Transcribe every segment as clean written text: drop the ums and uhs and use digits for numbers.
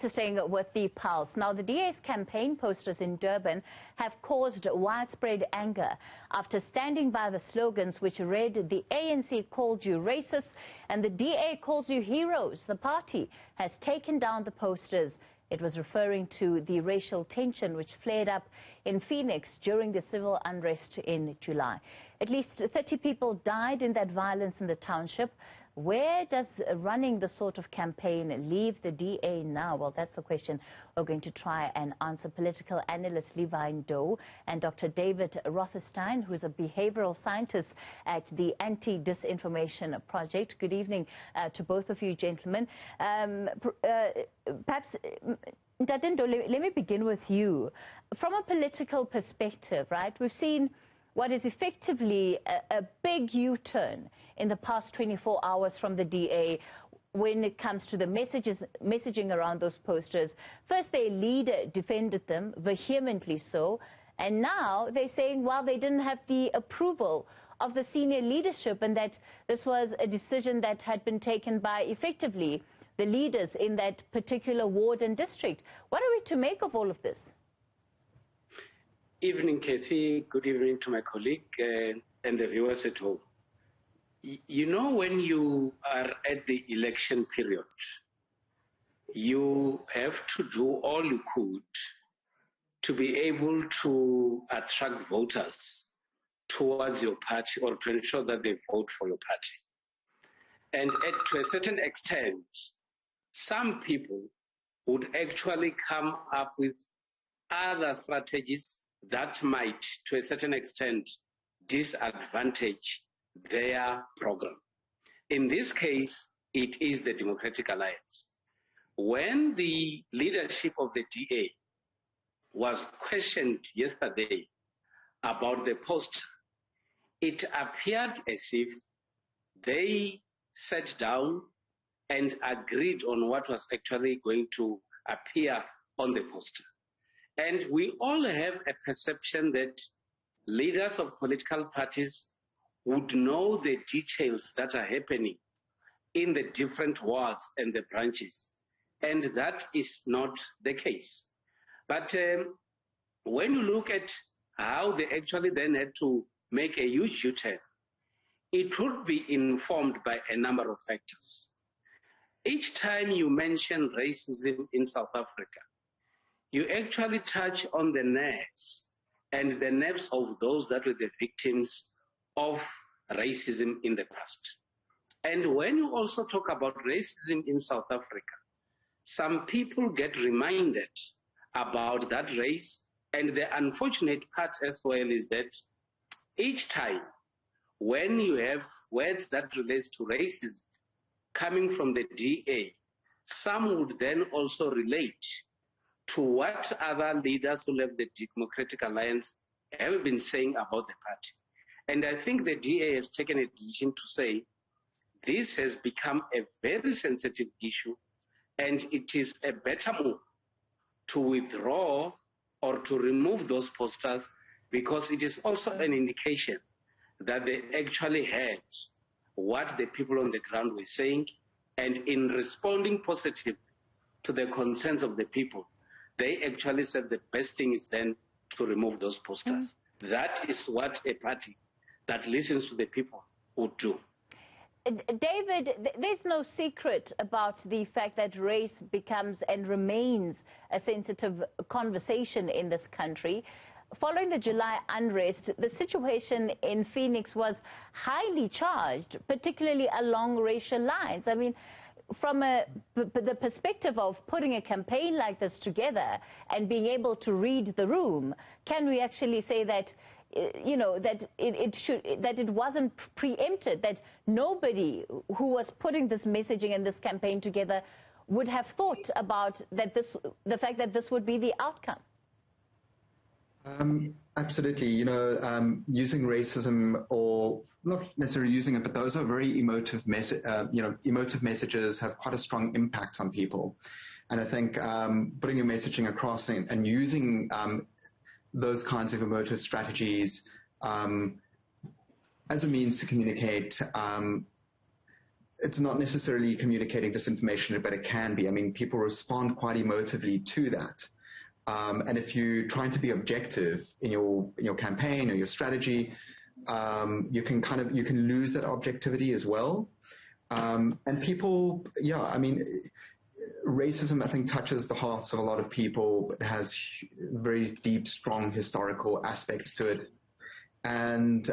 Staying with the pulse. Now, the DA's campaign posters in Durban have caused widespread anger after standing by the slogans which read, "The ANC called you racist and the DA calls you heroes." The party has taken down the posters. It was referring to the racial tension which flared up in Phoenix during the civil unrest in July. At least 30 people died in that violence in the township. Where does running the sort of campaign leave the DA now? Well, that's the question we're going to try and answer. Political analyst Levine Doe and Dr. David Rothestein, who's a behavioral scientist at the Anti-Disinformation Project. Good evening to both of you, gentlemen. Perhaps, Dadindo, let me begin with you. From a political perspective, right, we've seen what is effectively a big U-turn in the past 24 hours from the DA when it comes to the messaging around those posters. First, their leader defended them, vehemently so, and now they're saying, well, they didn't have the approval of the senior leadership and that this was a decision that had been taken by, effectively, the leaders in that particular ward and district. What are we to make of all of this? Evening, Kathy. Good evening to my colleague and the viewers at home. You know, when you are at the election period, you have to do all you could to be able to attract voters towards your party or to ensure that they vote for your party. And to a certain extent, some people would actually come up with other strategies that might, to a certain extent, disadvantage their program. In this case, it is the Democratic Alliance. When the leadership of the DA was questioned yesterday about the poster, it appeared as if they sat down and agreed on what was actually going to appear on the poster. And we all have a perception that leaders of political parties would know the details that are happening in the different wards and the branches. And that is not the case. But when you look at how they actually then had to make a huge U-turn, it would be informed by a number of factors. Each time you mention racism in South Africa, you actually touch on the nerves and the nerves of those that were the victims of racism in the past. And when you also talk about racism in South Africa, some people get reminded about that race, and the unfortunate part as well is that each time when you have words that relates to racism coming from the DA, some would then also relate to what other leaders who left the Democratic Alliance have been saying about the party. And I think the DA has taken a decision to say this has become a very sensitive issue, and it is a better move to withdraw or to remove those posters, because it is also an indication that they actually heard what the people on the ground were saying, and in responding positively to the concerns of the people, they actually said the best thing is then to remove those posters. That is what a party that listens to the people would do. David, there's no secret about the fact that race becomes and remains a sensitive conversation in this country. Following the July unrest, the situation in Phoenix was highly charged, particularly along racial lines. I mean, from the perspective of putting a campaign like this together and being able to read the room, can we actually say that, you know, that it wasn't preempted, that nobody who was putting this messaging and this campaign together would have thought about that the fact that this would be the outcome? Absolutely. You know, using racism, or not necessarily using it, but those are very emotive emotive messages have quite a strong impact on people. And I think putting your messaging across and using those kinds of emotive strategies as a means to communicate it's not necessarily communicating disinformation, but it can be. I mean, people respond quite emotively to that. And if you're trying to be objective in your campaign or your strategy, you can lose that objectivity as well. And people, yeah, I mean, racism, I think, touches the hearts of a lot of people. It has very deep, strong historical aspects to it. And,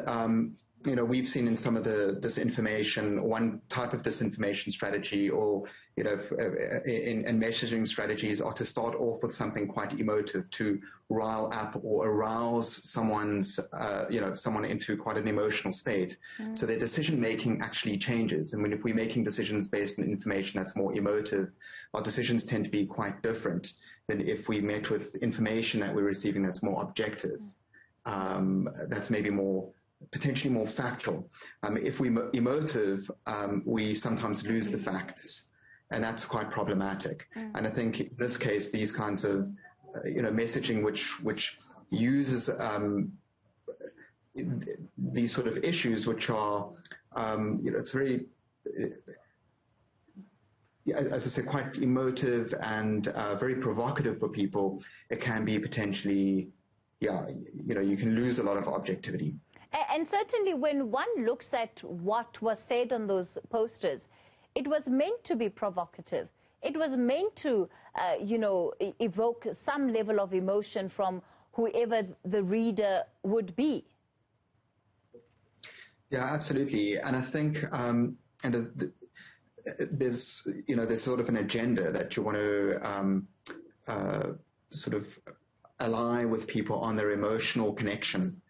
we've seen in some of the disinformation, one type of disinformation strategy or, in messaging strategies are to start off with something quite emotive to rile up or arouse someone into quite an emotional state. Mm. So their decision-making actually changes. And if we're making decisions based on information that's more emotive, our decisions tend to be quite different than if we met with information that we're receiving that's more objective. That's maybe potentially more factual. If we're emotive, we sometimes lose the facts, and that's quite problematic. And I think in this case, these kinds of, messaging which uses these sort of issues, which are, it's very, as I said, quite emotive and very provocative for people. It can be potentially, you can lose a lot of objectivity. And certainly when one looks at what was said on those posters, it was meant to be provocative. It was meant to, evoke some level of emotion from whoever the reader would be. Yeah, absolutely. And I think there's sort of an agenda that you want to sort of ally with people on their emotional connection,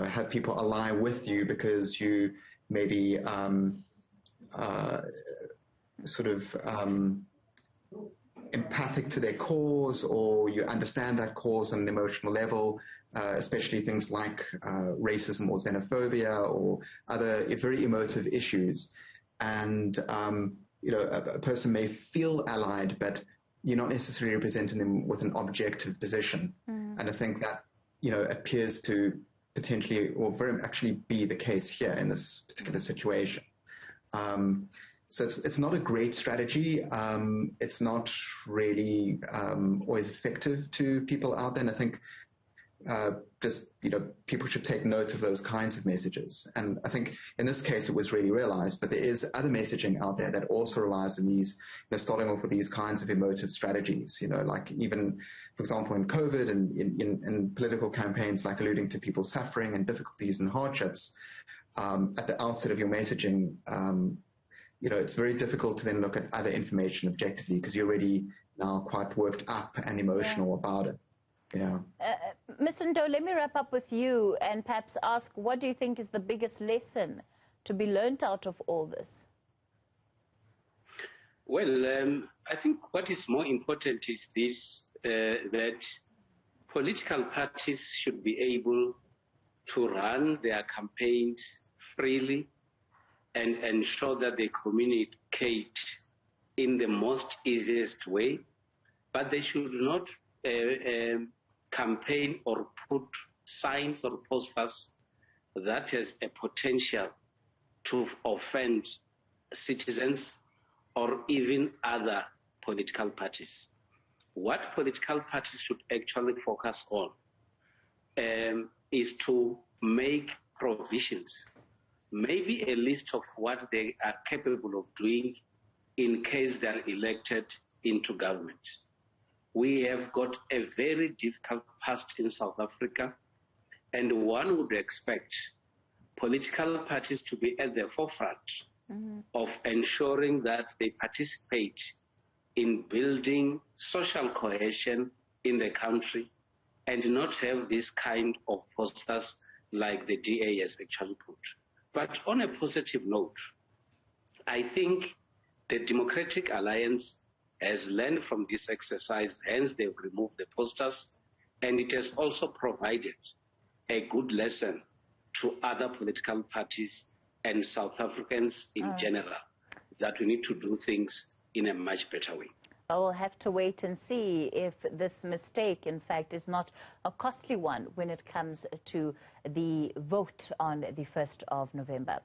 have people ally with you because you maybe empathic to their cause, or you understand that cause on an emotional level, especially things like racism or xenophobia or other very emotive issues. And, a person may feel allied, but you're not necessarily representing them with an objective position. And I think that, appears to potentially or very actually be the case here in this particular situation. So it's not a great strategy. It's not really always effective to people out there. And I think people should take note of those kinds of messages. And I think in this case it was really realized, but there is other messaging out there that also relies on these, starting off with these kinds of emotive strategies, like even, for example, in COVID and in political campaigns, like alluding to people's suffering and difficulties and hardships, at the outset of your messaging, it's very difficult to then look at other information objectively because you're already now quite worked up and emotional about it. Yeah. Ms. Ndo, let me wrap up with you and perhaps ask, what do you think is the biggest lesson to be learned out of all this? Well, I think what is more important is this, that political parties should be able to run their campaigns freely and ensure that they communicate in the most easiest way, but they should not campaign or put signs or posters that has a potential to offend citizens or even other political parties. What political parties should actually focus on is to make provisions, maybe a list of what they are capable of doing in case they are elected into government. We have got a very difficult past in South Africa, and one would expect political parties to be at the forefront of ensuring that they participate in building social cohesion in the country and not have this kind of posters like the DA has actually put. But on a positive note, I think the Democratic Alliance has learned from this exercise, hence they've removed the posters, and it has also provided a good lesson to other political parties and South Africans in general, that we need to do things in a much better way. I will have to wait and see if this mistake, in fact, is not a costly one when it comes to the vote on the 1st of November.